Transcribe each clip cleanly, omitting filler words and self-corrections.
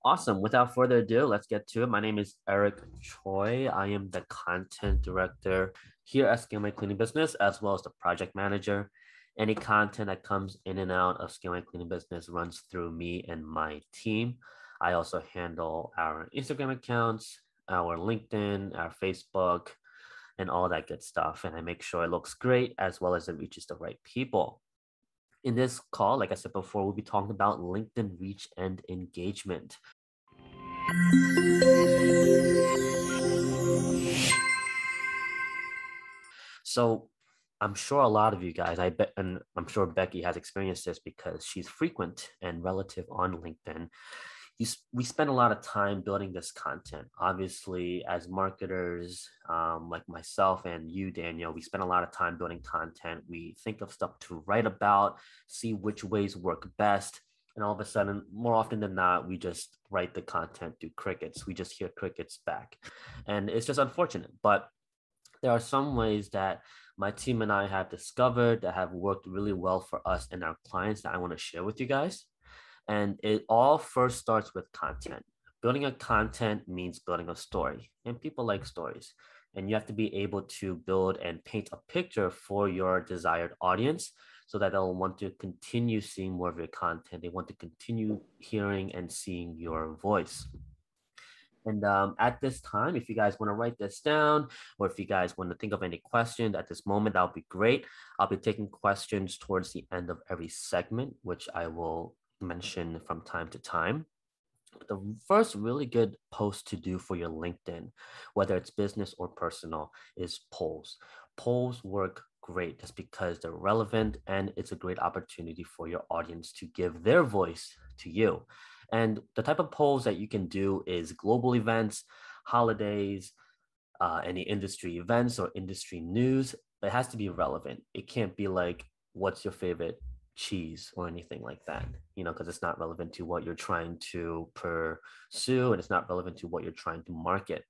Awesome. Without further ado, let's get to it. My name is Eric Choi. I am the content director here at Scale My Cleaning Business, as well as the project manager. Any content that comes in and out of Scale My Cleaning Business runs through me and my team. I also handle our Instagram accounts, our LinkedIn, our Facebook, and all that good stuff. And I make sure it looks great as well as it reaches the right people. In this call, like I said before, we'll be talking about LinkedIn reach and engagement. So I'm sure a lot of you guys, I bet, and I'm sure Becky has experienced this because she's frequent and relative on LinkedIn. We spend a lot of time building this content. Obviously, as marketers, like myself and you, Daniel, we spend a lot of time building content. We think of stuff to write about, see which ways work best. And all of a sudden, more often than not, we just write the content, do crickets. We just hear crickets back. And it's just unfortunate. But there are some ways that my team and I have discovered that have worked really well for us and our clients that I want to share with you guys. And it all first starts with content. Building a content means building a story, and people like stories. And you have to be able to build and paint a picture for your desired audience so that they'll want to continue seeing more of your content. They want to continue hearing and seeing your voice. And at this time, if you guys want to write this down, or if you guys want to think of any questions at this moment, that would be great. I'll be taking questions towards the end of every segment, which I will mention from time to time. The first really good post to do for your LinkedIn, whether it's business or personal, is polls. Polls work great just because they're relevant and it's a great opportunity for your audience to give their voice to you. And the type of polls that you can do is global events, holidays, any industry events or industry news. But it has to be relevant. It can't be like, what's your favorite cheese or anything like that, because it's not relevant to what you're trying to pursue and it's not relevant to what you're trying to market.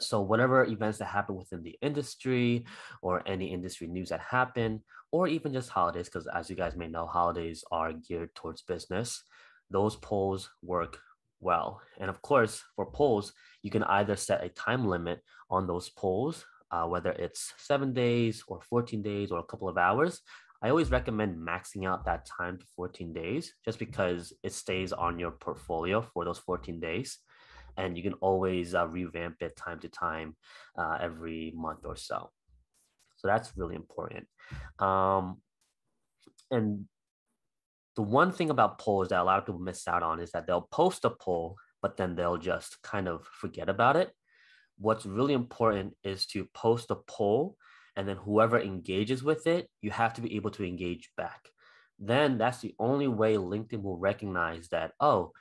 So whatever events that happen within the industry or any industry news that happen, or even just holidays, because as you guys may know, holidays are geared towards business, those polls work well. And of course, for polls, you can either set a time limit on those polls, whether it's 7 days or 14 days or a couple of hours. I always recommend maxing out that time to 14 days just because it stays on your portfolio for those 14 days. And you can always revamp it time to time every month or so. So that's really important. And the one thing about polls that a lot of people miss out on is that they'll post a poll, but then they'll just kind of forget about it. What's really important is to post a poll, and then whoever engages with it, you have to be able to engage back. Then that's the only way LinkedIn will recognize that, oh,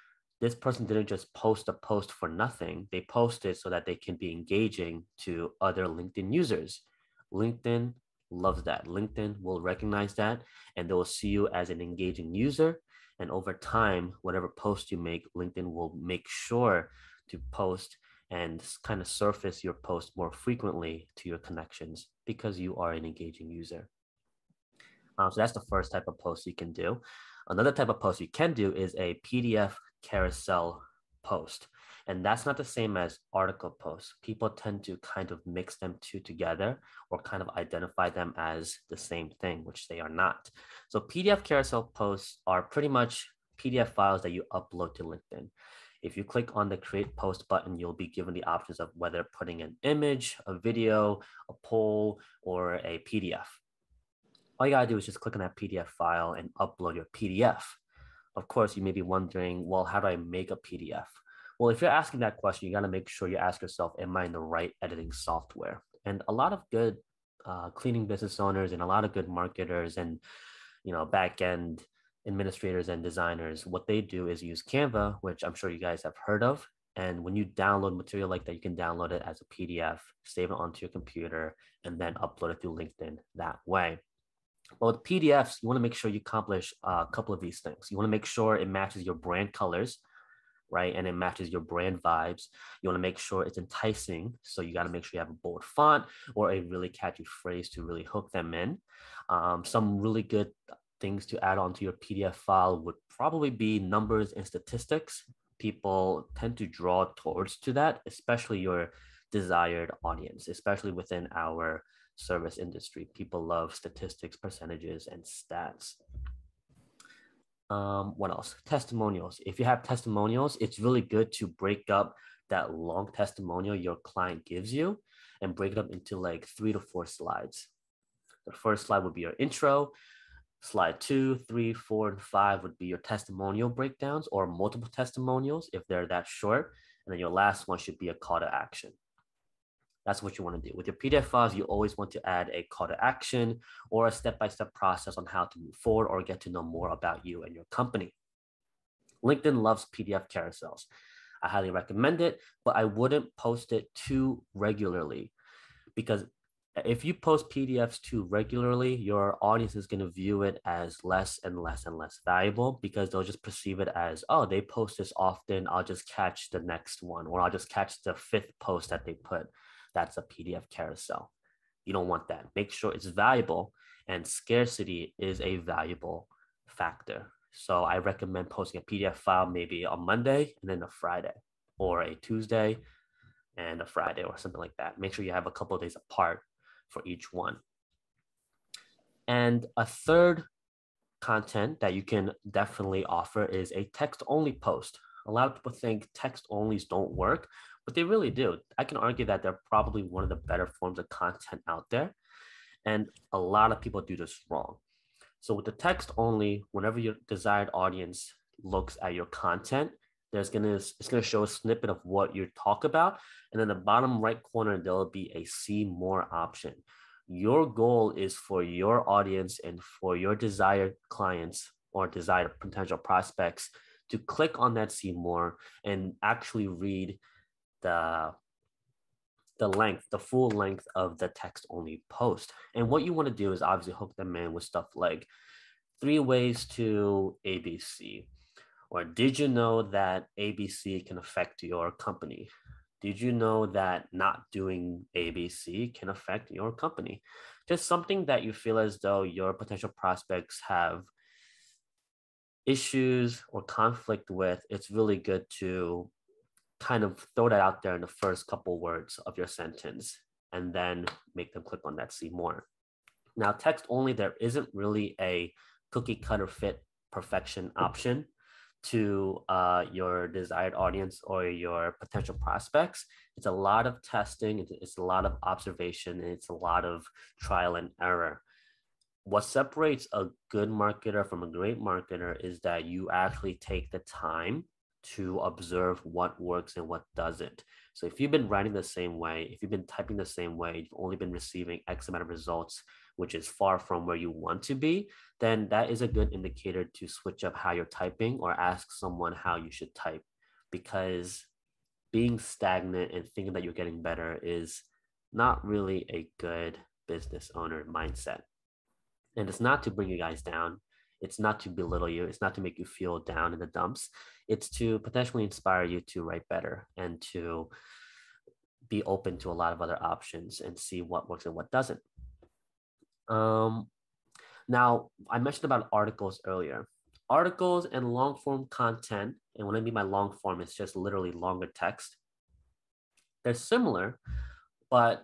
this person didn't just post a post for nothing. They posted so that they can be engaging to other LinkedIn users. LinkedIn loves that. LinkedIn will recognize that and they will see you as an engaging user. And over time, whatever post you make, LinkedIn will make sure to post and kind of surface your post more frequently to your connections because you are an engaging user. So that's the first type of post you can do. Another type of post you can do is a PDF carousel post. And that's not the same as article posts. People tend to kind of mix them two together or kind of identify them as the same thing, which they are not. So PDF carousel posts are pretty much PDF files that you upload to LinkedIn. If you click on the create post button, you'll be given the options of whether putting an image, a video, a poll, or a PDF. All you gotta do is just click on that PDF file and upload your PDF. Of course, you may be wondering, well, how do I make a PDF? Well, if you're asking that question, you gotta make sure you ask yourself, am I in the right editing software? And a lot of good cleaning business owners and a lot of good marketers and back-end administrators and designers, what they do is use Canva, which I'm sure you guys have heard of. And when you download material like that, you can download it as a PDF, save it onto your computer, and then upload it through LinkedIn that way. Well, with PDFs, you want to make sure you accomplish a couple of these things. You want to make sure it matches your brand colors, right? And it matches your brand vibes. You want to make sure it's enticing. So you got to make sure you have a bold font or a really catchy phrase to really hook them in. Some really good things to add onto your PDF file would probably be numbers and statistics. people tend to draw towards to that, especially your desired audience, especially within our service industry. People love statistics, percentages, and stats. What else? Testimonials. If you have testimonials, it's really good to break up that long testimonial your client gives you and break it up into like 3 to 4 slides. The first slide would be your intro. Slide 2, 3, 4, and 5 would be your testimonial breakdowns or multiple testimonials if they're that short. And then your last one should be a call to action. That's what you want to do. With your PDF files, you always want to add a call to action or a step-by-step process on how to move forward or get to know more about you and your company. LinkedIn loves PDF carousels. I highly recommend it, but I wouldn't post it too regularly because if you post PDFs too regularly, your audience is going to view it as less and less and less valuable because they'll just perceive it as, oh, they post this often, I'll just catch the next one, or I'll just catch the 5th post that they put. That's a PDF carousel. You don't want that. Make sure it's valuable, and scarcity is a valuable factor. So I recommend posting a PDF file maybe on Monday and then a Friday, or a Tuesday and a Friday, or something like that. Make sure you have a couple of days apart for each one. And a third content that you can definitely offer is a text-only post. A lot of people think text-onlys don't work, but they really do. I can argue that they're probably one of the better forms of content out there. And a lot of people do this wrong. So with the text only, whenever your desired audience looks at your content, it's gonna show a snippet of what you talk about. And then the bottom right corner, there'll be a see more option. Your goal is for your audience and for your desired clients or desired potential prospects to click on that see more and actually read the full length of the text only post. And what you want to do is obviously hook them in with stuff like 3 ways to ABC, or did you know that ABC can affect your company? Did you know that not doing ABC can affect your company? Just something that you feel as though your potential prospects have issues or conflict with. It's really good to kind of throw that out there in the first couple words of your sentence and then make them click on that see more. Now, text only, there isn't really a cookie cutter fit perfection option to your desired audience or your potential prospects. It's a lot of testing, it's a lot of observation, and it's a lot of trial and error. What separates a good marketer from a great marketer is that you actually take the time to observe what works and what doesn't. So if you've been writing the same way, if you've been typing the same way, you've only been receiving X amount of results, which is far from where you want to be, then that is a good indicator to switch up how you're typing or ask someone how you should type, because being stagnant and thinking that you're getting better is not really a good business owner mindset. And it's not to bring you guys down. It's not to belittle you. It's not to make you feel down in the dumps. It's to potentially inspire you to write better and to be open to a lot of other options and see what works and what doesn't. Now, I mentioned about articles earlier. Articles and long form content, and when I mean by long form, it's just literally longer text. They're similar, but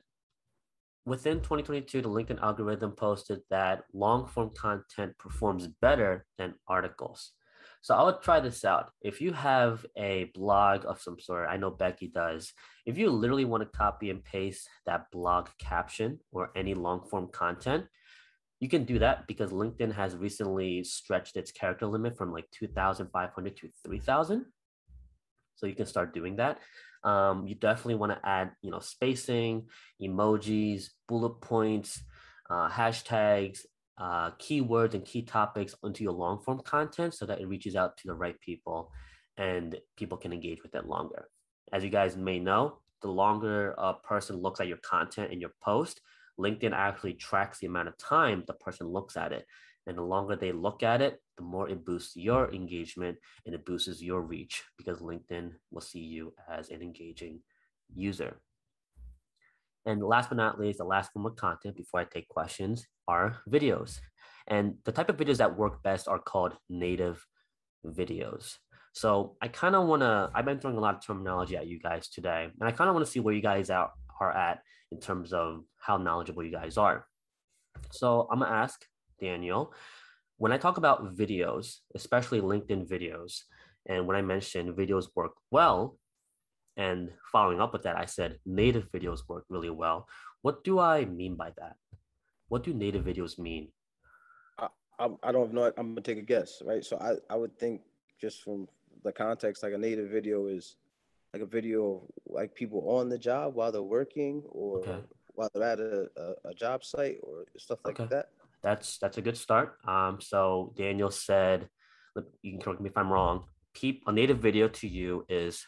within 2022, the LinkedIn algorithm posted that long form content performs better than articles. So I would try this out. If you have a blog of some sort, I know Becky does, if you literally want to copy and paste that blog caption or any long form content, you can do that because LinkedIn has recently stretched its character limit from like 2,500 to 3,000. So you can start doing that. You definitely want to add, spacing, emojis, bullet points, hashtags, keywords and key topics into your long form content so that it reaches out to the right people and people can engage with it longer. As you guys may know, the longer a person looks at your content in your post, LinkedIn actually tracks the amount of time the person looks at it. And the longer they look at it, the more it boosts your engagement and it boosts your reach because LinkedIn will see you as an engaging user. And last but not least, the last form of content before I take questions are videos. And the type of videos that work best are called native videos. So I've been throwing a lot of terminology at you guys today, and I kind of want to see where you guys are at in terms of how knowledgeable you guys are. So I'm gonna ask Daniel, when I talk about videos, especially LinkedIn videos, and when I mentioned videos work well, and following up with that, I said native videos work really well. What do I mean by that? What do native videos mean? I don't know. I'm gonna take a guess, right? So I would think just from the context, like a native video is like a video of like people on the job while they're working or Okay. while they're at a job site or stuff like Okay. that. That's a good start. So Daniel said, you can correct me if I'm wrong. A native video to you is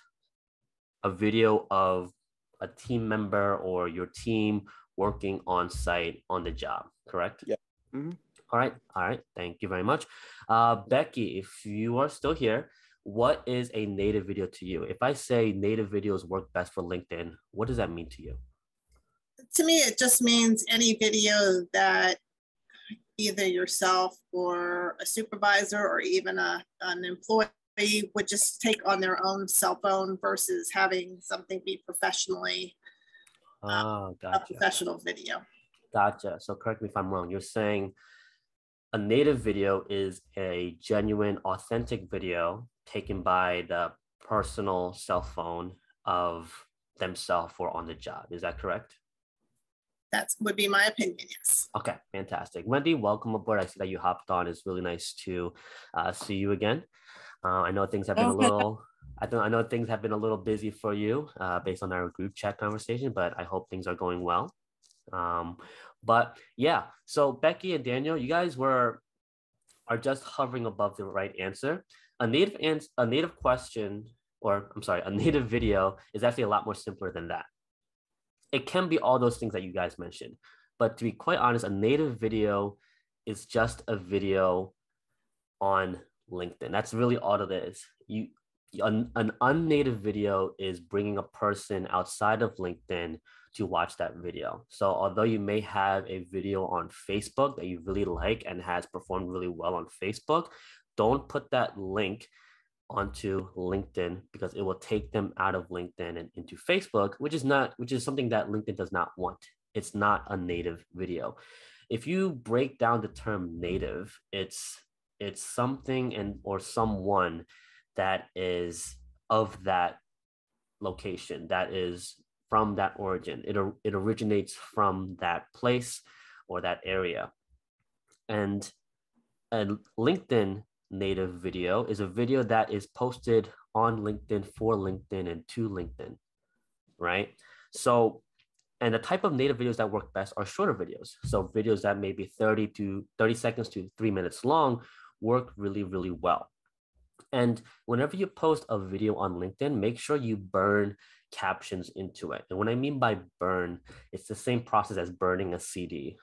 a video of a team member or your team working on site on the job, correct? Yeah. Mm-hmm. All right. Thank you very much. Becky, if you are still here, what is a native video to you? If I say native videos work best for LinkedIn, what does that mean to you? To me, it just means any video that either yourself or a supervisor or even an employee would just take on their own cell phone versus having something be professionally a Gotcha. professional video. Gotcha. So correct me if I'm wrong. You're saying a native video is a genuine, authentic video taken by the personal cell phone of themselves or on the job. Is that correct? That would be my opinion, yes. Okay, fantastic. Wendy, welcome aboard. I see that you hopped on. It's really nice to see you again. I know things have been I know things have been a little busy for you based on our group chat conversation, but I hope things are going well. But yeah, so Becky and Daniel, you guys are just hovering above the right answer. A native question, or I'm sorry, a native video is actually a lot more simpler than that. It can be all those things that you guys mentioned, but to be quite honest, a native video is just a video on LinkedIn. That's really all it is. An unnative video is bringing a person outside of LinkedIn to watch that video. So although you may have a video on Facebook that you really like and has performed really well on Facebook, don't put that link onto LinkedIn because it will take them out of LinkedIn and into Facebook, which is something that LinkedIn does not want. It's not a native video. If you break down the term native, it's something or someone that is of that location, that is from that origin. It originates from that place or that area. And a LinkedIn native video is a video that is posted on LinkedIn for LinkedIn and to LinkedIn, right? So, and the type of native videos that work best are shorter videos. So videos that may be 30 seconds to 3 minutes long work really, really well. And whenever you post a video on LinkedIn, make sure you burn captions into it. And what I mean by burn, it's the same process as burning a CD.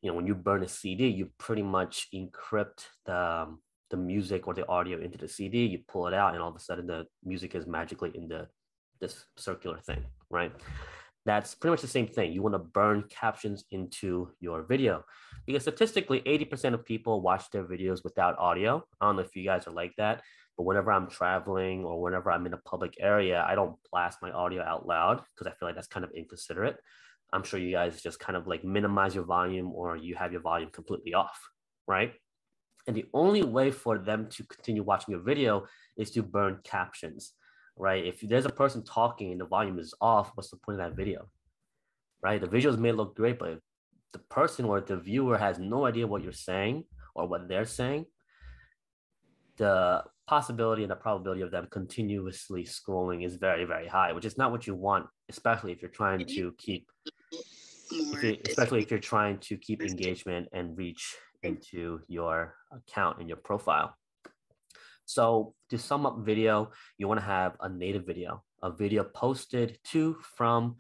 When you burn a CD, you pretty much encrypt the music or the audio into the CD. You pull it out, and all of a sudden, the music is magically in this circular thing, right? That's pretty much the same thing. You want to burn captions into your video because statistically, 80% of people watch their videos without audio. I don't know if you guys are like that, but whenever I'm traveling or whenever I'm in a public area, I don't blast my audio out loud because I feel like that's kind of inconsiderate. I'm sure you guys just kind of like minimize your volume or you have your volume completely off, right? And the only way for them to continue watching your video is to burn captions, right? If there's a person talking and the volume is off, what's the point of that video, right? The visuals may look great, but if the person or the viewer has no idea what you're saying or what they're saying, the possibility and the probability of them continuously scrolling is very, very high, which is not what you want, especially if you're trying to keep engagement and reach into your account and your profile. So to sum up video, you want to have a native video, a video posted to, from,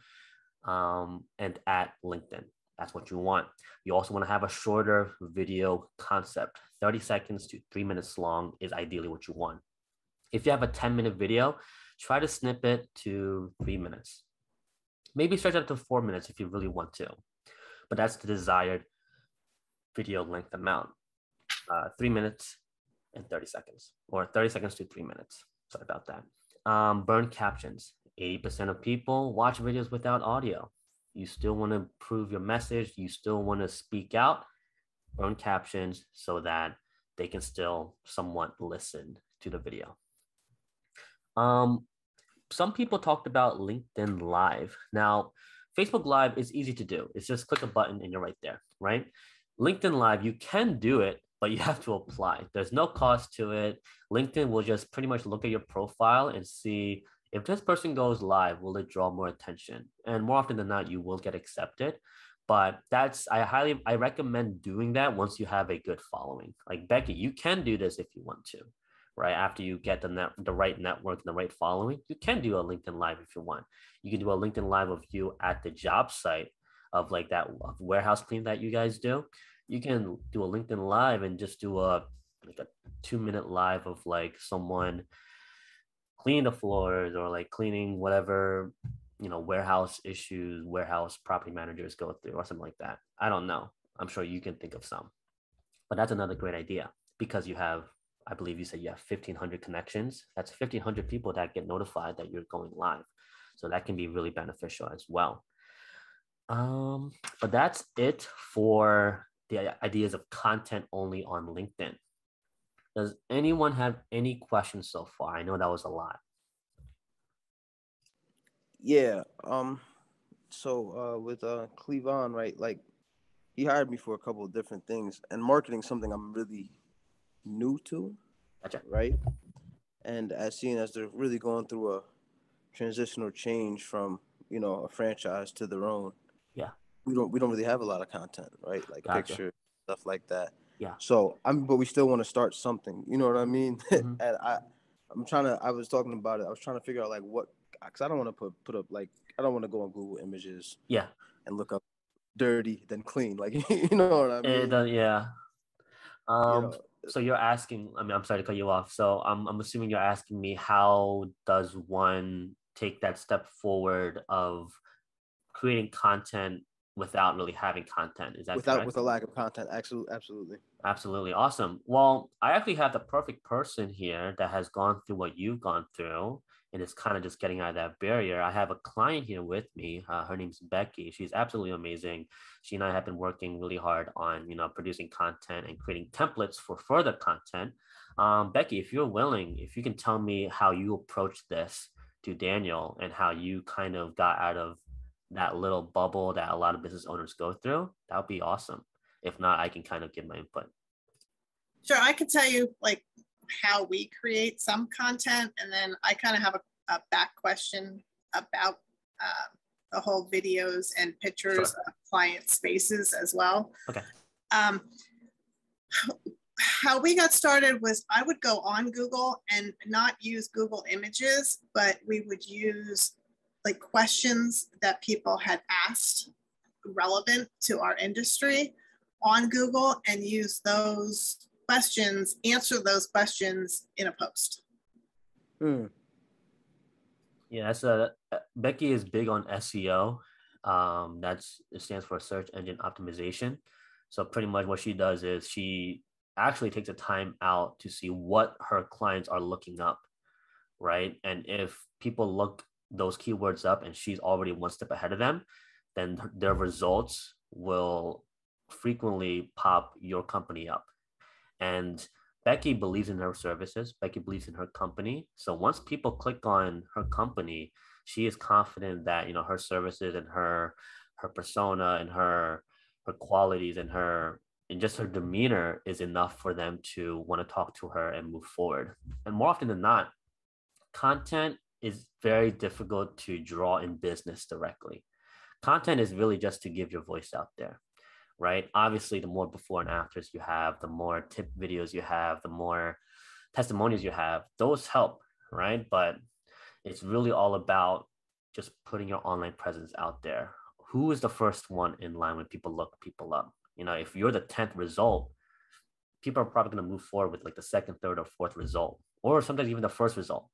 and at LinkedIn. That's what you want. You also want to have a shorter video concept. 30 seconds to 3 minutes long is ideally what you want. If you have a 10-minute video, try to snip it to 3 minutes. Maybe stretch it to 4 minutes if you really want to. But that's the desired video length amount. 3 minutes in 30 seconds or 30 seconds to 3 minutes. Sorry about that. Burn captions. 80% of people watch videos without audio. You still want to prove your message. You still want to speak out. Burn captions so that they can still somewhat listen to the video. Some people talked about LinkedIn Live. Now, Facebook Live is easy to do. It's just click a button and you're right there, right? LinkedIn Live, you can do it, but you have to apply. There's no cost to it. LinkedIn will just pretty much look at your profile and see if this person goes live, will it draw more attention? And more often than not, you will get accepted. But I recommend doing that once you have a good following. Like Becky, you can do this if you want to, right? After you get the right network and the right following, you can do a LinkedIn Live if you want. You can do a LinkedIn Live of you at the job site of like that warehouse clean that you guys do. You can do a LinkedIn Live and just do a 2-minute live of like someone cleaning the floors or like cleaning whatever, warehouse issues, warehouse property managers go through or something like that. I don't know. I'm sure you can think of some, but that's another great idea because you have, I believe you said you have 1,500 connections. That's 1,500 people that get notified that you're going live. So that can be really beneficial as well. But that's it for the ideas of content only on LinkedIn. Does anyone have any questions so far? I know that was a lot. Yeah. So with Cleavon, right? Like he hired me for a couple of different things, and marketing something I'm really new to. Gotcha. Right. And as they're really going through a transitional change from a franchise to their own. Yeah. We don't really have a lot of content, right? Like Gotcha. pictures, stuff like that. Yeah. So but we still want to start something. You know what I mean? Mm-hmm. And I was talking about it. I was trying to figure out like what, because I don't want to put up like, I don't want to go on Google Images. Yeah. And look up dirty then clean, like you know what I mean? Yeah. So you're asking, I'm sorry to cut you off. So I'm assuming you're asking me, how does one take that step forward of creating content without really having content? Is that correct? With a lack of content? Absolutely. Awesome. Well, I actually have the perfect person here that has gone through what you've gone through and is kind of just getting out of that barrier. I have a client here with me. Her name's Becky. She's absolutely amazing. She and I have been working really hard on, producing content and creating templates for further content. Becky, if you're willing, if you can tell me how you approached this to Daniel and how you kind of got out of that little bubble that a lot of business owners go through, that would be awesome. If not, I can kind of give my input. Sure, I could tell you like how we create some content, and then I kind of have a back question about the whole videos and pictures Sure. of client spaces as well. Okay. How we got started was I would go on Google and not use Google Images, but we would use like questions that people had asked relevant to our industry on Google and use those questions, answer those questions in a post. Yeah, Becky is big on SEO. It stands for search engine optimization. So pretty much what she does is she actually takes the time out to see what her clients are looking up, right? And if people look those keywords up and she's already one step ahead of them, then their results will frequently pop your company up. And Becky believes in her services. Becky believes in her company. So once people click on her company, she is confident that her services and her persona and her qualities and just her demeanor is enough for them to want to talk to her and move forward. And more often than not, content is very difficult to draw in business directly. Content is really just to give your voice out there, right? Obviously, the more before and afters you have, the more tip videos you have, the more testimonials you have, those help, right? But it's really all about just putting your online presence out there. Who is the first one in line when people look people up? If you're the 10th result, people are probably going to move forward with like the second, third, or fourth result, or sometimes even the first result.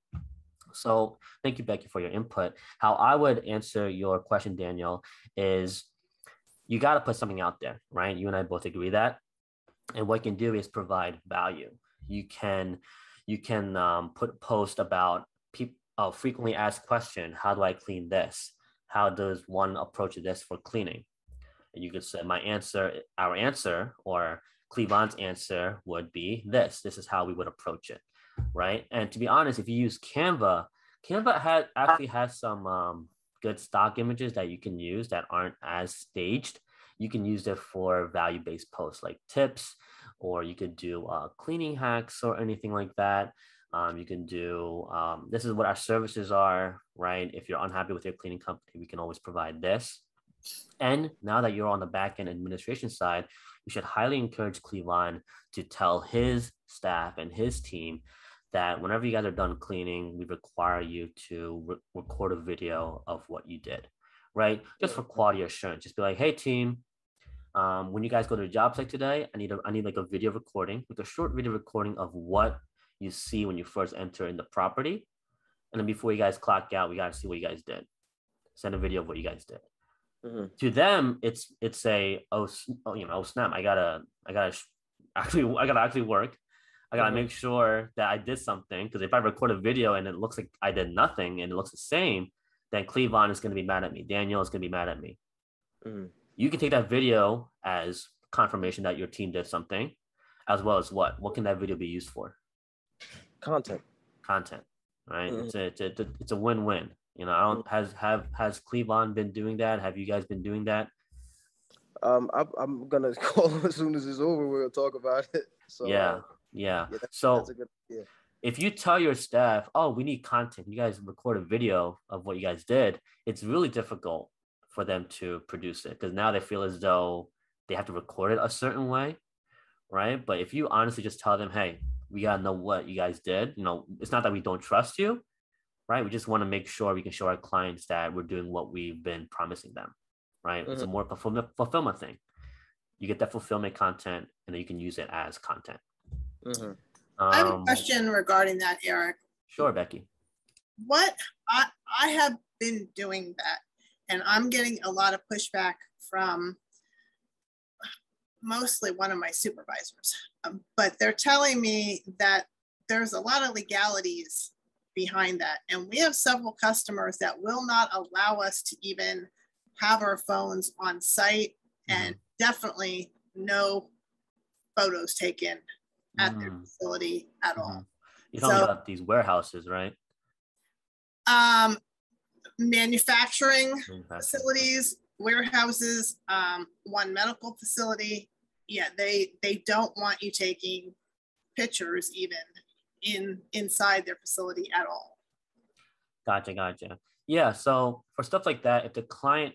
So thank you, Becky, for your input. How I would answer your question, Daniel, is you got to put something out there, right? You and I both agree that. And what you can do is provide value. put a post about people frequently asked question. How do I clean this? How does one approach this for cleaning? And you could say our answer, or Cleavon's answer would be this. This is how we would approach it, right? And to be honest, if you use Canva, actually has some good stock images that you can use that aren't as staged. You can use it for value-based posts like tips, or you could do cleaning hacks or anything like that. You can do, this is what our services are, right? If you're unhappy with your cleaning company, we can always provide this. And now that you're on the back end administration side, you should highly encourage Cleavon to tell his staff and his team that whenever you guys are done cleaning, we require you to record a video of what you did, right? Just for quality assurance. Just be like, hey team, when you guys go to the job site today, I need like a video recording, like a short video recording of what you see when you first enter in the property. And then before you guys clock out, we got to see what you guys did. Send a video of what you guys did. Mm-hmm. To them, it's a oh snap, I gotta actually work. I gotta make sure that I did something, because if I record a video and it looks like I did nothing and it looks the same, then Cleavon is gonna be mad at me. Daniel is gonna be mad at me. Mm-hmm. You can take that video as confirmation that your team did something, as well as what can that video be used for? Content, right? Mm-hmm. It's a win-win. You know, I don't has Cleavon been doing that? Have you guys been doing that? I'm gonna call him as soon as it's over. We'll talk about it. So yeah. So that's a good idea. If you tell your staff, oh, we need content, you guys record a video of what you guys did, it's really difficult for them to produce it, because now they feel as though they have to record it a certain way, right? But if you honestly just tell them, hey, we gotta know what you guys did. You know, it's not that we don't trust you, right? We just want to make sure we can show our clients that we're doing what we've been promising them, right? Mm-hmm. It's a more fulfillment thing. You get that fulfillment content, and then you can use it as content. Mm-hmm. I have a question regarding that, Eric. Sure, Becky. What I have been doing that, and I'm getting a lot of pushback from mostly one of my supervisors, but they're telling me that there's a lot of legalities behind that. And we have several customers that will not allow us to even have our phones on site, and definitely no photos taken at their facility at all. You're talking about these warehouses, right? Manufacturing facilities, warehouses, one medical facility. Yeah, they don't want you taking pictures even inside their facility at all. Gotcha. Yeah, so for stuff like that, if the client,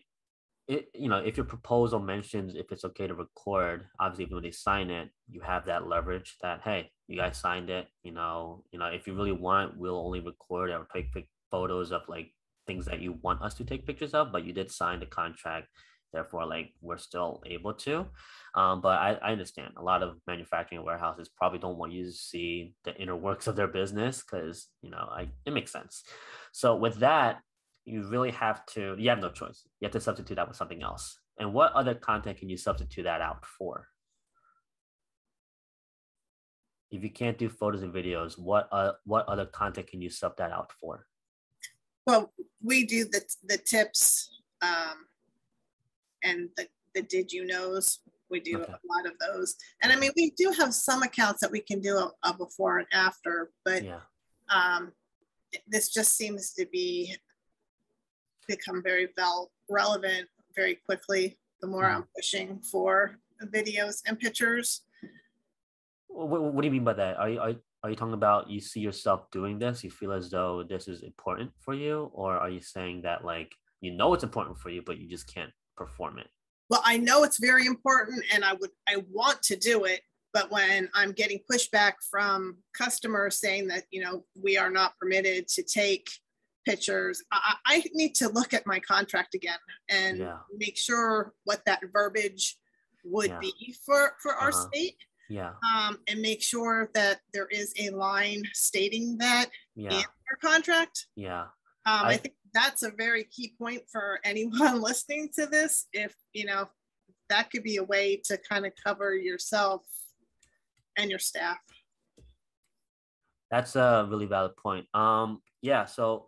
if your proposal mentions if it's okay to record, obviously when they sign it, you have that leverage that, hey, you guys signed it. If you really want, we'll only record or take photos of like things that you want us to take pictures of, but you did sign the contract. Therefore, like, we're still able to. But I understand a lot of manufacturing warehouses probably don't want you to see the inner works of their business, because, it makes sense. So with that, you have no choice. You have to substitute that with something else. And what other content can you substitute that out for? If you can't do photos and videos, what other content can you sub that out for? Well, we do the tips and the did you knows. We do a lot of those. And I mean, we do have some accounts that we can do a before and after, but this just seems to become very relevant very quickly the more I'm pushing for videos and pictures. What do you mean by that? Are you talking about you see yourself doing this? You feel as though this is important for you? Or are you saying that, like, it's important for you, but you just can't perform it? Well, I know it's very important and I want to do it, but when I'm getting pushback from customers saying that, we are not permitted to take pictures, I need to look at my contract again and make sure what that verbiage would be for our state. And make sure that there is a line stating that in our contract. I think that's a very key point for anyone listening to this. If, that could be a way to kind of cover yourself and your staff. That's a really valid point. Yeah. So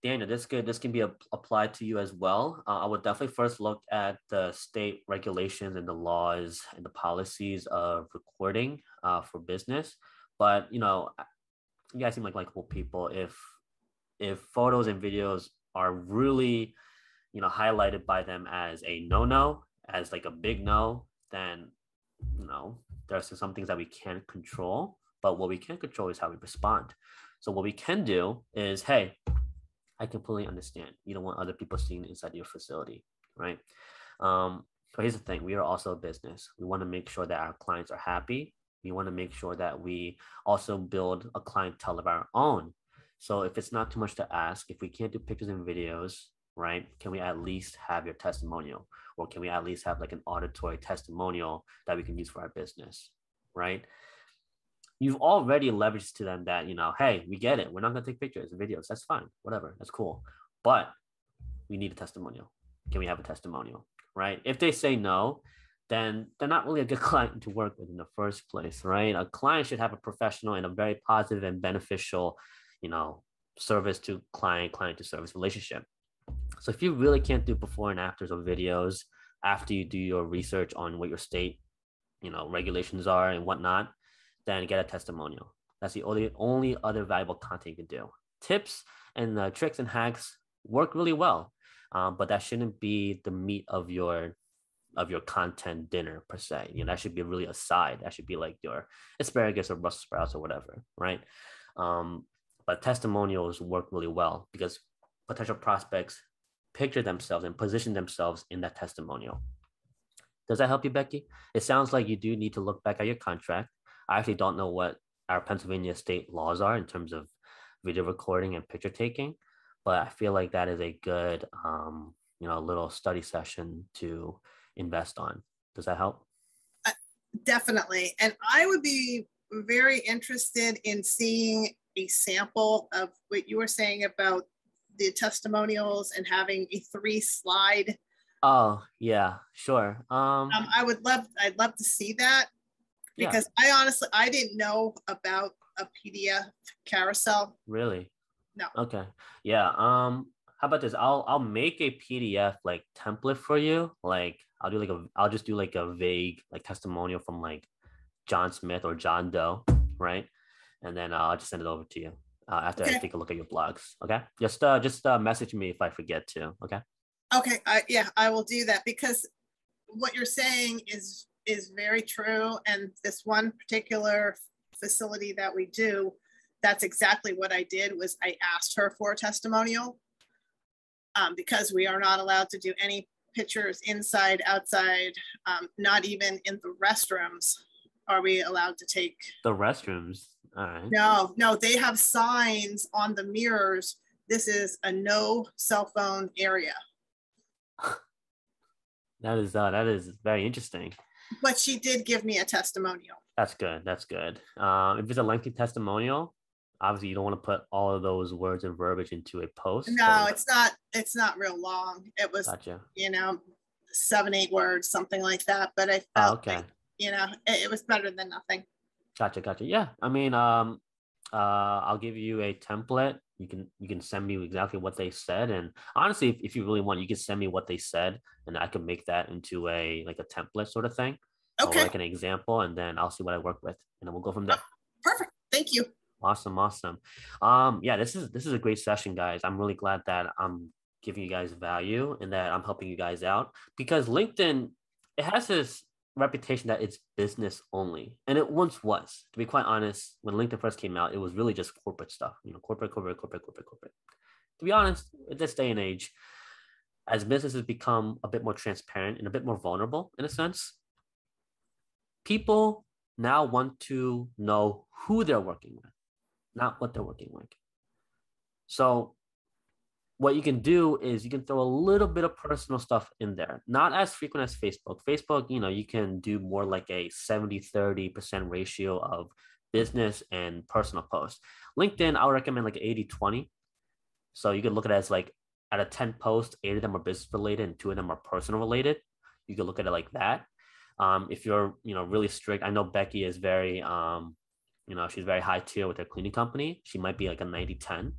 Daniel, this can be applied to you as well. I would definitely first look at the state regulations and the laws and the policies of recording for business. But you guys seem like likable people. If photos and videos are really highlighted by them as a no, as like a big no, then there's some things that we can't control. But what we can control is how we respond. So what we can do is, hey, I completely understand. You don't want other people seeing inside your facility, right? But here's the thing: we are also a business. We want to make sure that our clients are happy. We want to make sure that we also build a clientele of our own. So if it's not too much to ask, if we can't do pictures and videos, right? Can we at least have your testimonial, or can we at least have like an auditory testimonial that we can use for our business, right? You've already leveraged to them that, hey, we get it. We're not going to take pictures and videos. That's fine. Whatever. That's cool. But we need a testimonial. Can we have a testimonial? Right? If they say no, then they're not really a good client to work with in the first place, right? A client should have a professional and a very positive and beneficial, service to client to service relationship. So if you really can't do before and afters of videos after you do your research on what your state, regulations are and whatnot, then get a testimonial. That's the only other valuable content you can do. Tips and tricks and hacks work really well, but that shouldn't be the meat of your content dinner per se. That should be really a side. That should be like your asparagus or Brussels sprouts or whatever, right? But testimonials work really well because potential prospects picture themselves and position themselves in that testimonial. Does that help you, Becky? It sounds like you do need to look back at your contract. I actually don't know what our Pennsylvania state laws are in terms of video recording and picture taking, but I feel like that is a good, little study session to invest on. Does that help? Definitely. And I would be very interested in seeing a sample of what you were saying about the testimonials and having a 3-slide. Oh, yeah, sure. I'd love to see that because I didn't know about a PDF carousel. Really? No. Okay. Yeah. How about this? I'll make a PDF like template for you. Like I'll just do like a vague like testimonial from like John Smith or John Doe, right? And then I'll just send it over to you after I take a look at your blogs. Okay. Just message me if I forget to. Okay. Okay. I will do that because what you're saying is very true. And this one particular facility that we do, that's exactly what I did was I asked her for a testimonial because we are not allowed to do any pictures inside, outside, not even in the restrooms are we allowed to take. The restrooms? All right. No, they have signs on the mirrors. This is a no cell phone area. That is very interesting. But she did give me a testimonial. That's good. If it's a lengthy testimonial, obviously you don't want to put all of those words and verbiage into a post. No, it's not real long. It was, gotcha. 7-8 words, something like that. But I felt like, it was better than nothing. Gotcha. Yeah. I mean, I'll give you a template. You can send me exactly what they said. And honestly, if you really want, you can send me what they said and I can make that into a template sort of thing. Okay. Or like an example, and then I'll see what I work with and then we'll go from there. Perfect. Thank you. Awesome. Yeah, this is a great session, guys. I'm really glad that I'm giving you guys value and that I'm helping you guys out because LinkedIn, it has this reputation that it's business only. And it once was. To be quite honest, when LinkedIn first came out, it was really just corporate stuff, corporate. To be honest, at this day and age, as businesses become a bit more transparent and a bit more vulnerable in a sense, people now want to know who they're working with, not what they're working with. So what you can do is you can throw a little bit of personal stuff in there, not as frequent as Facebook. Facebook, you can do more like a 70-30% ratio of business and personal posts. LinkedIn, I would recommend like 80-20. So you could look at it as like out of 10 posts, 8 of them are business related and 2 of them are personal related. You could look at it like that. If you're, really strict, I know Becky is very she's very high tier with her cleaning company. She might be like a 90/10,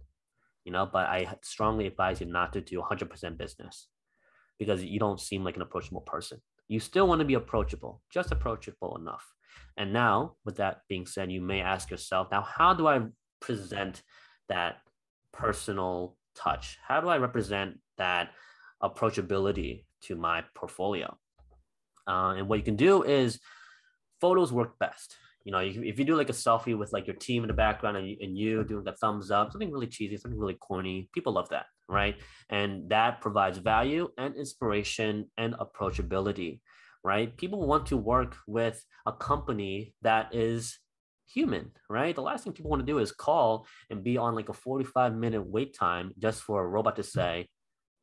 but I strongly advise you not to do 100% business because you don't seem like an approachable person. You still want to be approachable, just approachable enough. And now, with that being said, you may ask yourself, now, how do I present that personal touch? How do I represent that approachability to my portfolio? And what you can do is photos work best. If you do like a selfie with like your team in the background and you doing the thumbs up, something really cheesy, something really corny, people love that, right? And that provides value and inspiration and approachability, right? People want to work with a company that is human, right? The last thing people want to do is call and be on like a 45-minute wait time just for a robot to say,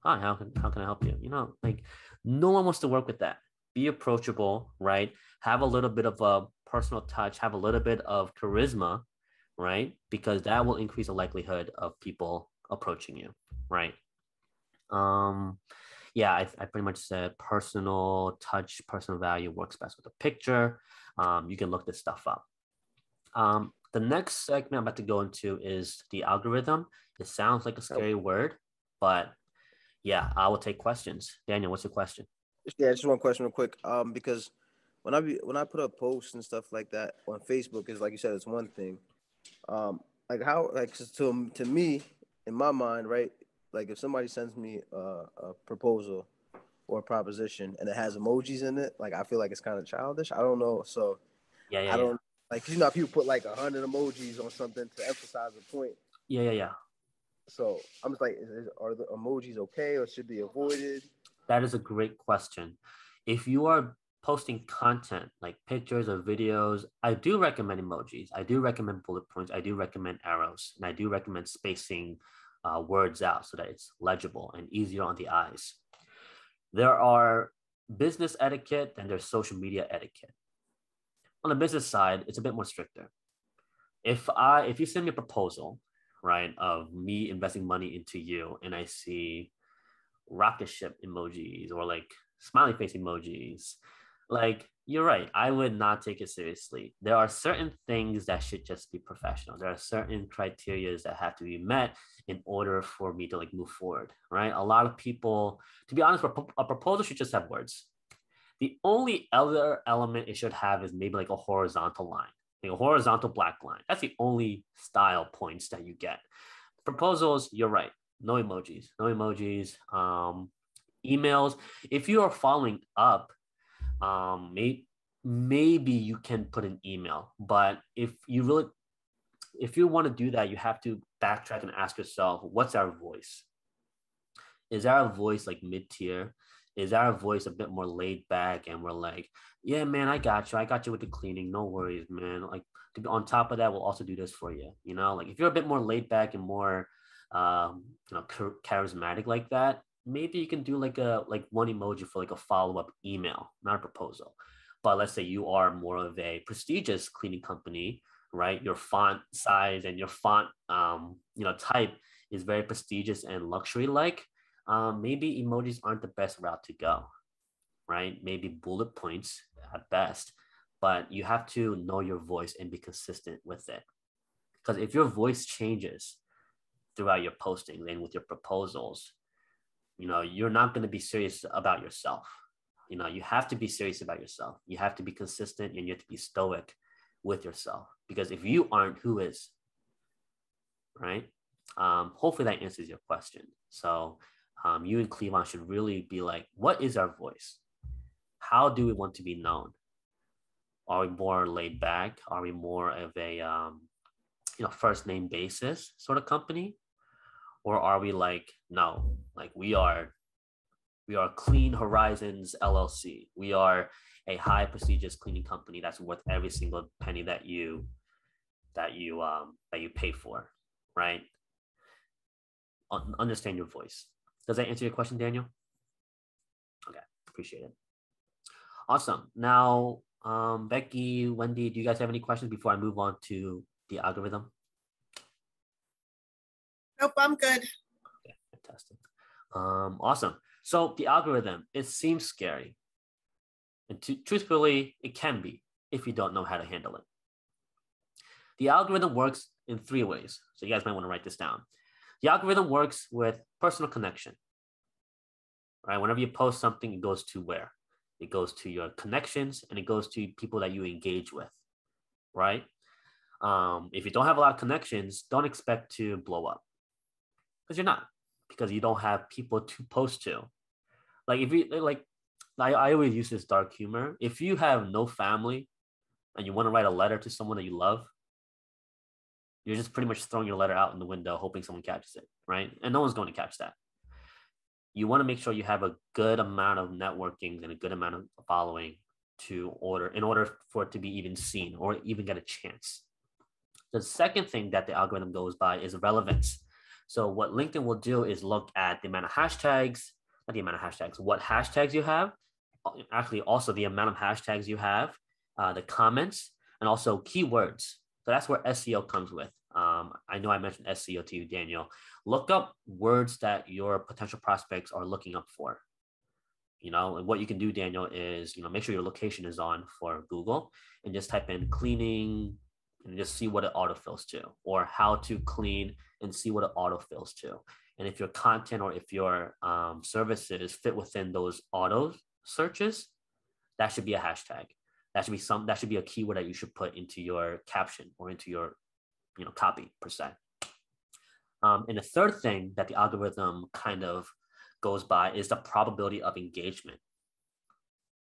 hi, how can I help you? Like no one wants to work with that. Be approachable, right? Have a little bit of a personal touch, have a little bit of charisma, right? Because that will increase the likelihood of people approaching you, right? Yeah, I pretty much said personal touch, personal value works best with a picture. You can look this stuff up. The next segment I'm about to go into is the algorithm. It sounds like a scary word, but yeah, I will take questions. Daniel, what's the question? Yeah, just one question real quick. Because when I put up posts and stuff like that on Facebook, is like you said, it's one thing. Like how, like to me, in my mind, right? Like if somebody sends me a proposal or a proposition and it has emojis in it, like I feel like it's kind of childish. I don't know, so I don't like how people put like 100 emojis on something to emphasize a point. Yeah. So I'm just like, are the emojis okay or should be avoided? That is a great question. If you are posting content like pictures or videos, I do recommend emojis. I do recommend bullet points. I do recommend arrows. And I do recommend spacing words out so that it's legible and easier on the eyes. There are business etiquette and there's social media etiquette. On the business side, it's a bit more stricter. If you send me a proposal, right, of me investing money into you and I see rocket ship emojis or like smiley face emojis, like you're right, I would not take it seriously. There are certain things that should just be professional. There are certain criteria that have to be met in order for me to like move forward, right? A lot of people, to be honest, a proposal should just have words. The only other element it should have is maybe like a horizontal line, like a horizontal black line. That's the only style points that you get. Proposals, you're right. No emojis. Emails. If you are following up, maybe you can put an email. But if you want to do that, you have to backtrack and ask yourself, what's our voice? Is our voice like mid-tier? Is our voice a bit more laid back and we're like, yeah, man, I got you with the cleaning, no worries, man. Like on top of that, we'll also do this for you. Like if you're a bit more laid back and more charismatic like that, maybe you can do like one emoji for like a follow-up email, not a proposal. But let's say you are more of a prestigious cleaning company, right? Your font size and your font type is very prestigious and luxury like. Maybe emojis aren't the best route to go, right? Maybe bullet points at best, but you have to know your voice and be consistent with it. Because if your voice changes throughout your posting and with your proposals, you're not going to be serious about yourself. You have to be serious about yourself. You have to be consistent and you have to be stoic with yourself. Because if you aren't, who is? Right? Hopefully that answers your question. So you and Cleavon should really be like, what is our voice? How do we want to be known? Are we more laid back? Are we more of a first name basis sort of company? Or are we like, no, like we are Clean Horizons LLC. We are a high prestigious cleaning company that's worth every single penny that you pay for, right? Understand your voice. Does that answer your question, Daniel? Okay, appreciate it. Awesome. Now, Becky, Wendy, do you guys have any questions before I move on to the algorithm? Nope, I'm good. Okay, fantastic. Awesome. So the algorithm, it seems scary. And truthfully, it can be if you don't know how to handle it. The algorithm works in 3 ways. So you guys might want to write this down. The algorithm works with personal connection, right? Whenever you post something, it goes to where? It goes to your connections and it goes to people that you engage with, right? If you don't have a lot of connections, don't expect to blow up because you're not, because you don't have people to post to. Like if you like, I always use this dark humor. If you have no family and you want to write a letter to someone that you love, you're just pretty much throwing your letter out in the window, hoping someone catches it, right? And no one's going to catch that. You want to make sure you have a good amount of networking and a good amount of following in order for it to be even seen or even get a chance. The second thing that the algorithm goes by is relevance. So what LinkedIn will do is look at the amount of hashtags, not the amount of hashtags, what hashtags you have, actually also the amount of hashtags you have, the comments, and also keywords. So that's where SEO comes with. I know I mentioned SEO to you, Daniel. Look up words that your potential prospects are looking up for. And what you can do, Daniel, is, make sure your location is on for Google and just type in cleaning and just see what it autofills to, or how to clean and see what it autofills to. And if your content or if your services fit within those auto searches, that should be a hashtag. That should be a keyword that you should put into your caption or into your copy per se. And the third thing that the algorithm kind of goes by is the probability of engagement.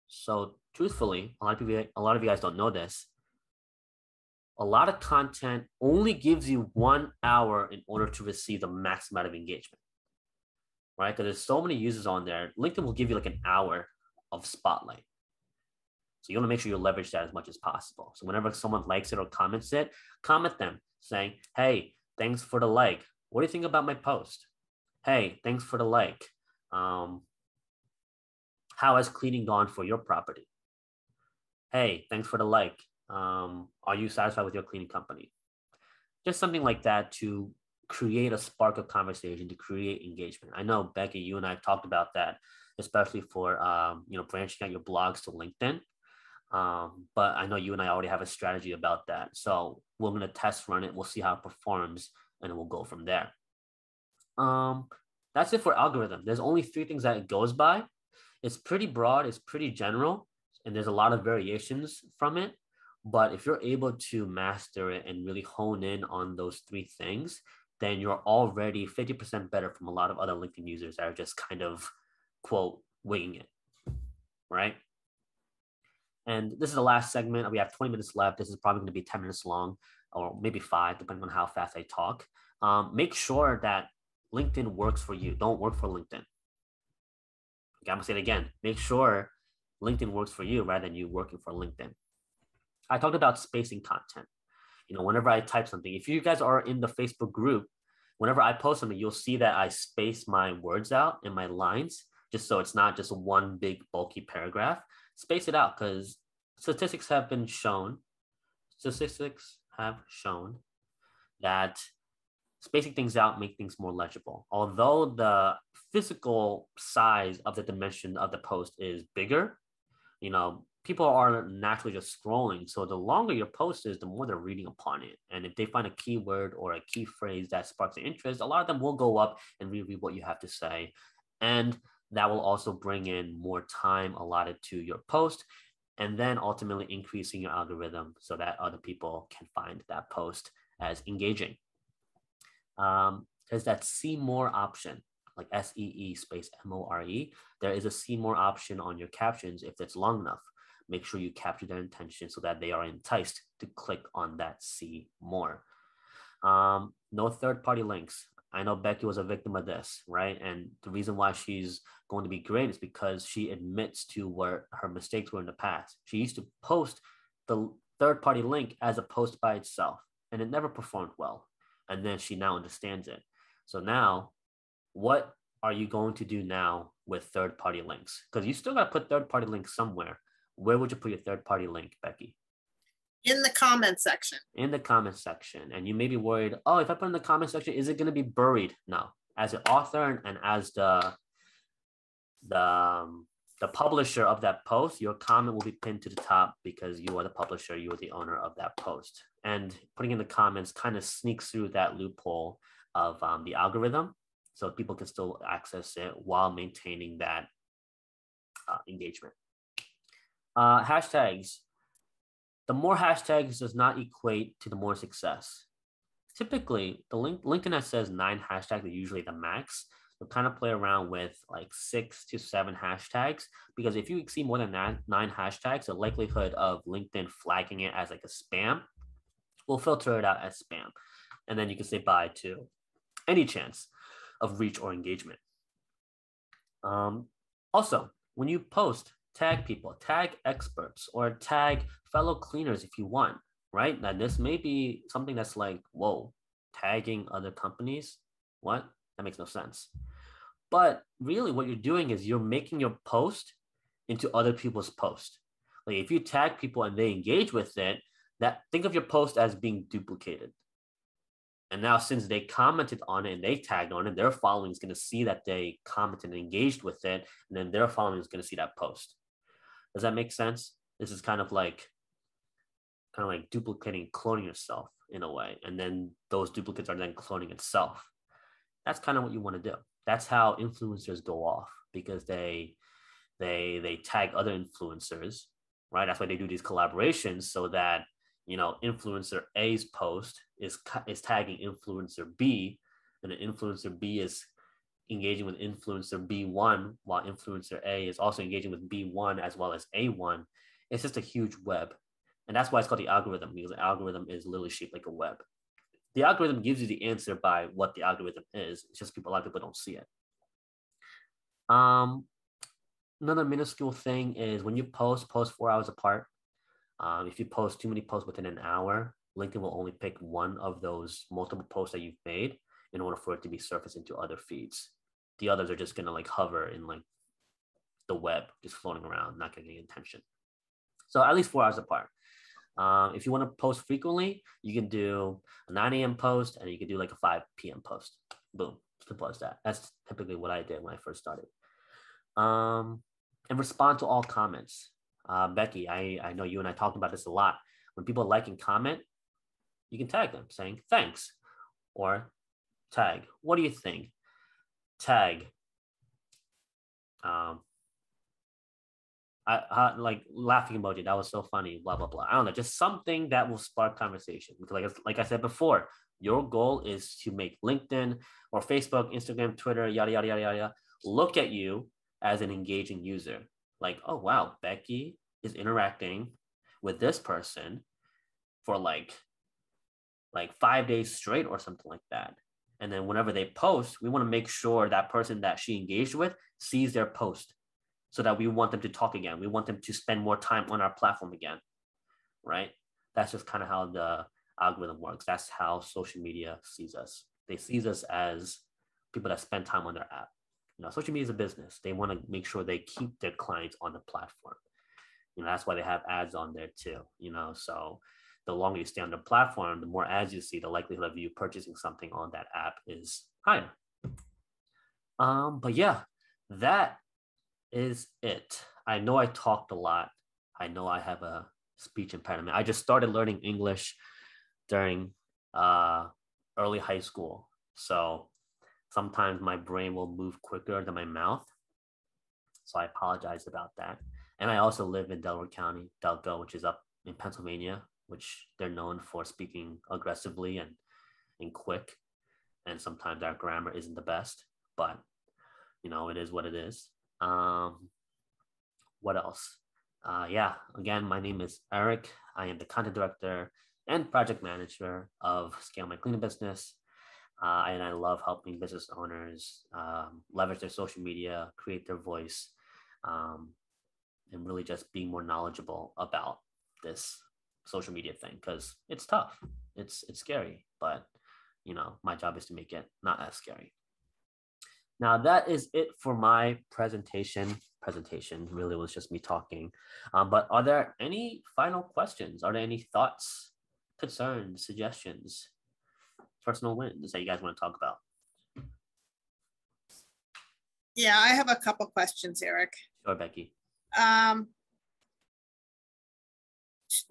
So truthfully, a lot of you guys don't know this. A lot of content only gives you 1 hour in order to receive the max amount of engagement, right? Because there's so many users on there. LinkedIn will give you like an hour of spotlight. So you want to make sure you leverage that as much as possible. So whenever someone likes it or comments it, comment them saying, hey, thanks for the like. What do you think about my post? Hey, thanks for the like. How has cleaning gone for your property? Hey, thanks for the like. Are you satisfied with your cleaning company? Just something like that to create a spark of conversation, to create engagement. I know, Becky, you and I have talked about that, especially for branching out your blogs to LinkedIn. But I know you and I already have a strategy about that. So we're going to test run it. We'll see how it performs and we'll go from there. That's it for algorithm. There's only 3 things that it goes by. It's pretty broad. It's pretty general. And there's a lot of variations from it. But if you're able to master it and really hone in on those 3 things, then you're already 50% better from a lot of other LinkedIn users that are just kind of, quote, winging it, right? And this is the last segment. We have 20 minutes left. This is probably going to be 10 minutes long, or maybe 5, depending on how fast I talk. Make sure that LinkedIn works for you. Don't work for LinkedIn. Okay, I'm going to say it again. Make sure LinkedIn works for you rather than you working for LinkedIn. I talked about spacing content. Whenever I type something, if you guys are in the Facebook group, whenever I post something, you'll see that I space my words out in my lines, just so it's not just one big bulky paragraph. Space it out, because statistics have shown that spacing things out make things more legible. Although the physical size of the dimension of the post is bigger, people are naturally just scrolling. So the longer your post is, the more they're reading upon it. And if they find a keyword or a key phrase that sparks their interest, a lot of them will go up and reread what you have to say. And that will also bring in more time allotted to your post, and then ultimately increasing your algorithm so that other people can find that post as engaging. There's that see more option, like SEE space MORE. There is a see more option on your captions if it's long enough. Make sure you capture their intention so that they are enticed to click on that see more. No third-party links. I know Becky was a victim of this, right? And the reason why she's going to be great is because she admits to where her mistakes were in the past. She used to post the third-party link as a post by itself, and it never performed well. And then she now understands it. So now, what are you going to do now with third-party links? Because you still got to put third-party links somewhere. Where would you put your third-party link, Becky? In the comment section. In the comment section. And you may be worried, oh, if I put in the comment section, is it going to be buried? No. As an author and as the publisher of that post, your comment will be pinned to the top because you are the publisher, you are the owner of that post. and putting in the comments kind of sneaks through that loophole of the algorithm, so people can still access it while maintaining that engagement. Hashtags. The more hashtags does not equate to the more success. Typically, the LinkedIn that says 9 hashtags are usually the max. We'll kind of play around with like 6 to 7 hashtags, because if you exceed more than 9 hashtags, the likelihood of LinkedIn flagging it as like a spam will filter it out as spam. And then you can say bye to any chance of reach or engagement. Also, when you post, tag people, tag experts, or tag fellow cleaners if you want, right? Now, this may be something that's like, whoa, tagging other companies? What? That makes no sense. But really what you're doing is you're making your post into other people's post. Like if you tag people and they engage with it, that think of your post as being duplicated. And now since they commented on it and they tagged on it, their following is going to see that they commented and engaged with it, and then their following is going to see that post. Does that make sense? This is kind of like duplicating, cloning yourself in a way. And then those duplicates are then cloning itself. That's kind of what you want to do. That's how influencers go off, because they tag other influencers, right? That's why they do these collaborations, so that, you know, influencer A's post is tagging influencer B, and the influencer B is engaging with influencer B1, while influencer A is also engaging with B1 as well as A1. It's just a huge web. And that's why it's called the algorithm, because the algorithm is literally shaped like a web. The algorithm gives you the answer by what the algorithm is. It's just a lot of people don't see it. Another minuscule thing is when you post 4 hours apart. If you post too many posts within an hour, LinkedIn will only pick one of those multiple posts that you've made in order for it to be surfaced into other feeds. The others are just gonna like hover in like the web, just floating around, not getting attention. So at least 4 hours apart. If you want to post frequently, you can do a 9 a.m. post and you can do like a 5 p.m. post. Boom, simple as that. That's typically what I did when I first started. And respond to all comments. Becky, I know you and I talked about this a lot. When people like and comment, you can tag them saying thanks, or tag, what do you think? Tag, I like laughing emoji. That was so funny. Blah blah blah. I don't know, just something that will spark conversation. Because like I said before, your goal is to make LinkedIn or Facebook, Instagram, Twitter, yada yada yada yada, look at you as an engaging user. Like, oh wow, Becky is interacting with this person for like 5 days straight or something like that. And then whenever they post, we want to make sure that person that she engaged with sees their post, so that we want them to talk again. We want them to spend more time on our platform again, right? That's just kind of how the algorithm works. That's how social media sees us. They see us as people that spend time on their app. You know, social media is a business. They want to make sure they keep their clients on the platform. You know, that's why they have ads on there too, you know, so the longer you stay on the platform, the more ads you see, the likelihood of you purchasing something on that app is higher. But yeah, that is it. I know I talked a lot. I know I have a speech impediment. I just started learning English during early high school. So sometimes my brain will move quicker than my mouth. So I apologize about that. And I also live in Delaware County, Delco, which is up in Pennsylvania, which they're known for speaking aggressively and quick. And sometimes our grammar isn't the best, but you know, it is what it is. What else? Yeah, again, my name is Eric. I am the content director and project manager of Scale My Cleaning Business. And I love helping business owners leverage their social media, create their voice, and really just being more knowledgeable about this social media thing, because it's tough. It's scary, but you know, my job is to make it not as scary. Now that is it for my presentation. Really was just me talking. But are there any final questions? Are there any thoughts, concerns, suggestions, personal wins that you guys want to talk about? Yeah, I have a couple questions, Eric. Sure, Becky.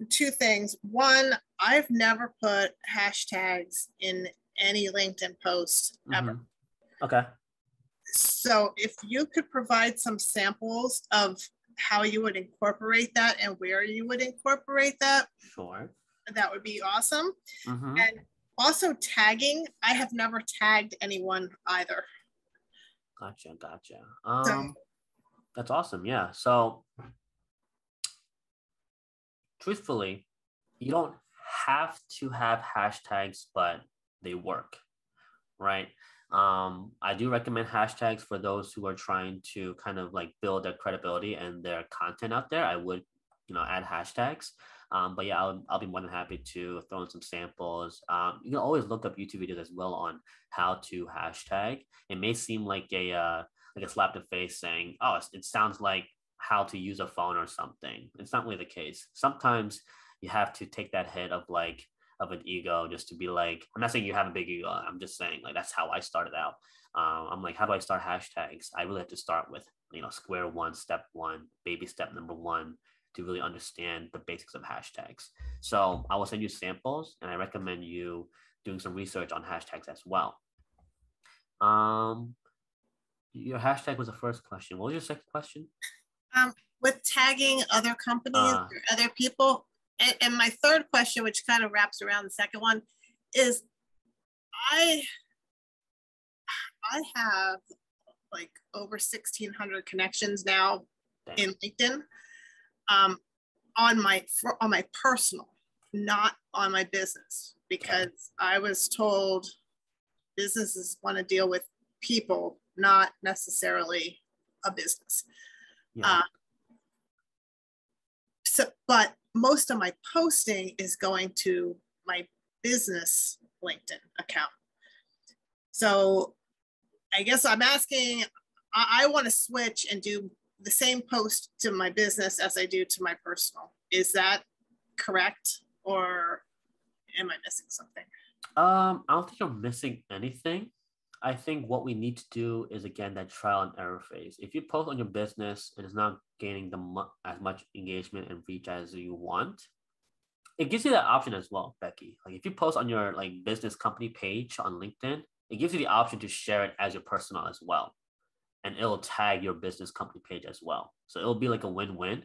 two things. One, I've never put hashtags in any LinkedIn post ever. Okay. So if you could provide some samples of how you would incorporate that and where you would incorporate that, Sure. that would be awesome. And also tagging, I have never tagged anyone either. Gotcha. So, That's awesome. Yeah. So truthfully, you don't have to have hashtags, but they work, right? I do recommend hashtags for those who are trying to kind of like build their credibility and their content out there. I would, add hashtags. But yeah, I'll be more than happy to throw in some samples. You can always look up YouTube videos as well on how to hashtag. It may seem like a slap in the face saying, oh, it sounds like how to use a phone or something. It's not really the case. Sometimes you have to take that hit of an ego just to be like, I'm not saying you have a big ego. I'm just saying like that's how I started out. I'm like, how do I start hashtags? I really have to start with square one, step one, baby step number one to really understand the basics of hashtags. So I will send you samples, and I recommend you doing some research on hashtags as well. Your hashtag was the first question. What was your second question? With tagging other companies or other people. And my third question, which kind of wraps around the second one, is I have like over 1,600 connections now in LinkedIn, on my personal, not on my business, because I was told businesses want to deal with people, not necessarily a business. Yeah. But most of my posting is going to my business LinkedIn account. So I guess I'm asking, I want to switch and do the same post to my business as I do to my personal. Is that correct? Or am I missing something? I don't think you're missing anything. I think what we need to do is, again, that trial and error phase. If you post on your business and it's not gaining as much engagement and reach as you want, it gives you that option as well, Becky. Like if you post on your like business company page on LinkedIn, it gives you the option to share it as your personal as well. And it'll tag your business company page as well. So it'll be like a win-win.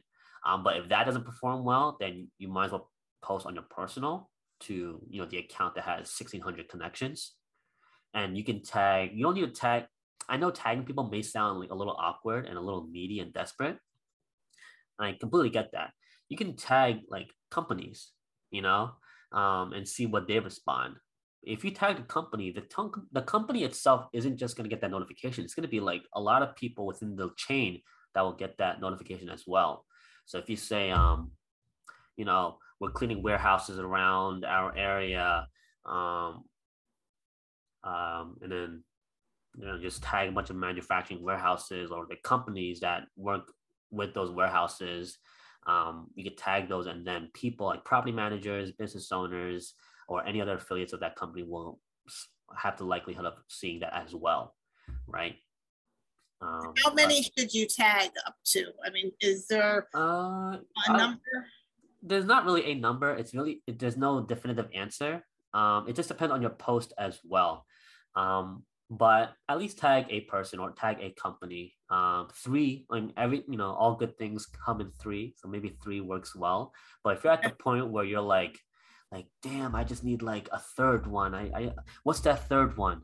But if that doesn't perform well, then you might as well post on your personal to the account that has 1,600 connections. And you can tag, you don't need to tag. I know tagging people may sound like a little awkward and a little needy and desperate. And I completely get that. You can tag like companies, and see what they respond. If you tag the company, the company itself isn't just going to get that notification. It's going to be like a lot of people within the chain that will get that notification as well. So if you say, we're cleaning warehouses around our area, and then just tag a bunch of manufacturing warehouses or the companies that work with those warehouses. You could tag those, and then people like property managers, business owners, or any other affiliates of that company will have the likelihood of seeing that as well, right? How many should you tag up to? I mean, is there a number? There's not really a number. There's no definitive answer. It just depends on your post as well. But at least tag a person or tag a company. 3, I mean, all good things come in 3, so maybe 3 works well. But if you're at the point where you're like, damn, I just need like a third one. I what's that third one?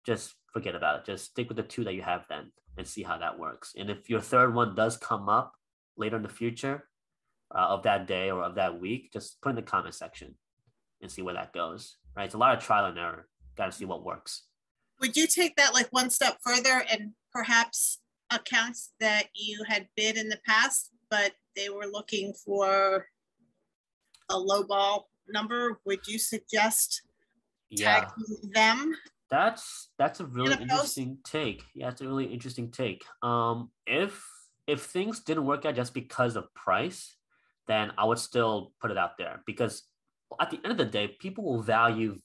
Just forget about it. Just stick with the 2 that you have then and see how that works. And if your third one does come up later in the future of that day or of that week, just put in the comment section and see where that goes. Right? It's a lot of trial and error. Got to see what works. Would you take that like one step further and perhaps accounts that you had bid in the past, but they were looking for a lowball number? Would you suggest tagging them? That's a really interesting take. Yeah, it's a really interesting take. If things didn't work out just because of price, then I would still put it out there, because at the end of the day, people will value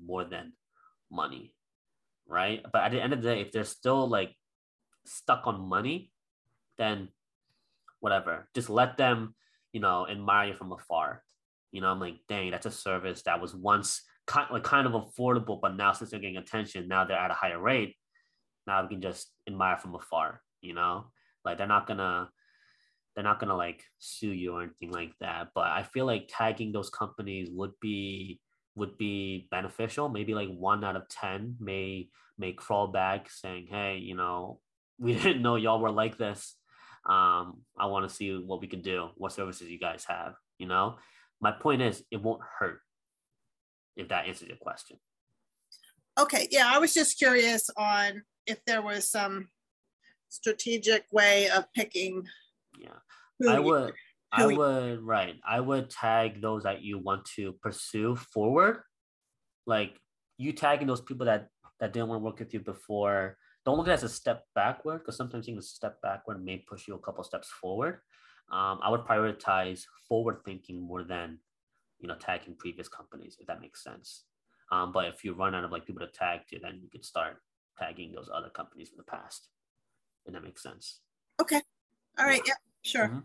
more than money, right? But at the end of the day, if they're still like stuck on money, then whatever, just let them admire you from afar. I'm like, dang, that's a service that was once kind of affordable, but now since they're getting attention, now they're at a higher rate. Now we can just admire from afar. Like they're not gonna like sue you or anything like that. But I feel like tagging those companies would be beneficial. Maybe like 1 out of 10 may crawl back saying, hey, we didn't know y'all were like this. I want to see what we can do, what services you guys have. My point is, it won't hurt, if that answers your question. Okay, yeah, I was just curious on if there was some strategic way of picking. Yeah, I would tag those that you want to pursue forward. Like you tagging those people that didn't want to work with you before. Don't look at it as a step backward, because sometimes taking a step backward may push you a couple steps forward. I would prioritize forward thinking more than tagging previous companies, if that makes sense. But if you run out of like people to tag to, then you could start tagging those other companies in the past. If that makes sense. Okay. All right. Yeah, sure.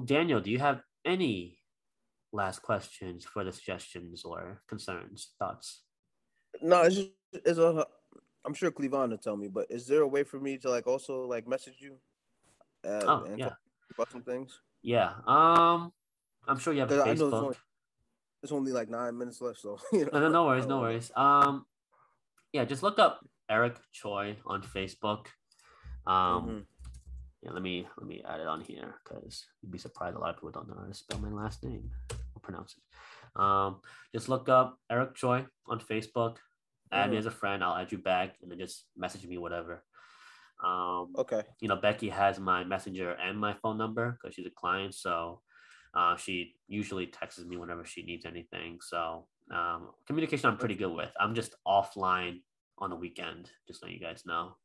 Daniel, do you have any last questions, further suggestions, or concerns, thoughts? No, I'm sure Cleavon will tell me, but is there a way for me to like also like message you? And talk about some things? Yeah. I'm sure you have a Facebook. I know it's only like 9 minutes left, so No worries. Yeah, just look up Eric Choi on Facebook. Yeah, let me add it on here, because you'd be surprised a lot of people don't know how to spell my last name or pronounce it. Just look up Eric Choi on Facebook. Add me as a friend. I'll add you back, and then just message me whatever. Okay. Becky has my messenger and my phone number because she's a client, so she usually texts me whenever she needs anything. So communication I'm pretty good with. I'm just offline on the weekend, just so you guys know.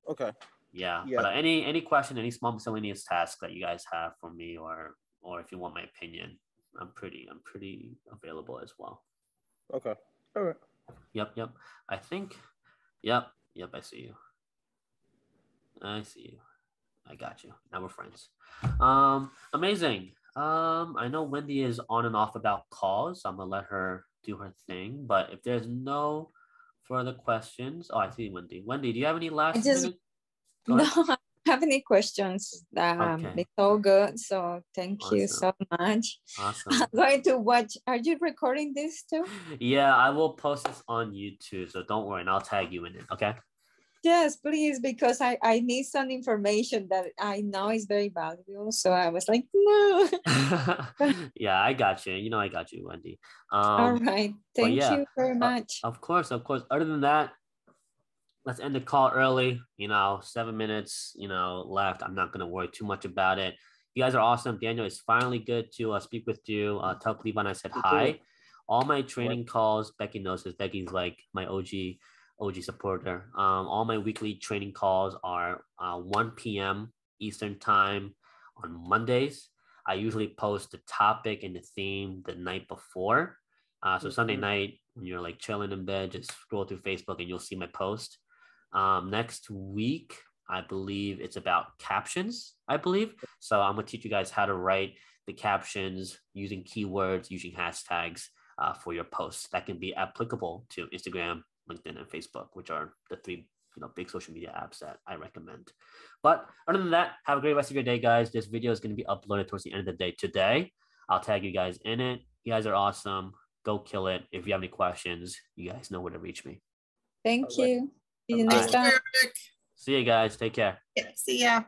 Okay. Yeah. But any question, any small miscellaneous task that you guys have for me, or if you want my opinion, I'm pretty available as well. Okay. All right. Yep. I think. Yep. I see you. I got you. Now we're friends. Amazing. I know Wendy is on and off about calls, so I'm gonna let her do her thing. But if there's no further questions, I see Wendy. Wendy, do you have any last minute? No, I don't have any questions. Okay. It's all good. So thank you so much. Awesome. I'm going to watch. Are you recording this too? Yeah, I will post this on YouTube, so don't worry, and I'll tag you in it. Okay. Yes, please, because I need some information that I know is very valuable. So I was like, no. Yeah, I got you. I got you, Wendy. All right. Thank you very much. Of course. Other than that, let's end the call early. 7 minutes, left. I'm not going to worry too much about it. You guys are awesome. Daniel, it's finally good to speak with you. Tell Cleavon I said hi. All my training calls, Becky knows this. Becky's like my OG supporter. All my weekly training calls are 1 p.m. Eastern time on Mondays. I usually post the topic and the theme the night before. So Sunday night, when you're like chilling in bed, just scroll through Facebook and you'll see my post. Next week, I believe it's about captions, So I'm going to teach you guys how to write the captions using keywords, using hashtags for your posts. That can be applicable to Instagram, LinkedIn, and Facebook, which are the 3 big social media apps that I recommend. But other than that, have a great rest of your day, guys. This video is going to be uploaded towards the end of the day today. I'll tag you guys in it. You guys are awesome. Go kill it. If you have any questions, you guys know where to reach me. Thank you. See you next time. See you guys. Take care. Yeah, see ya.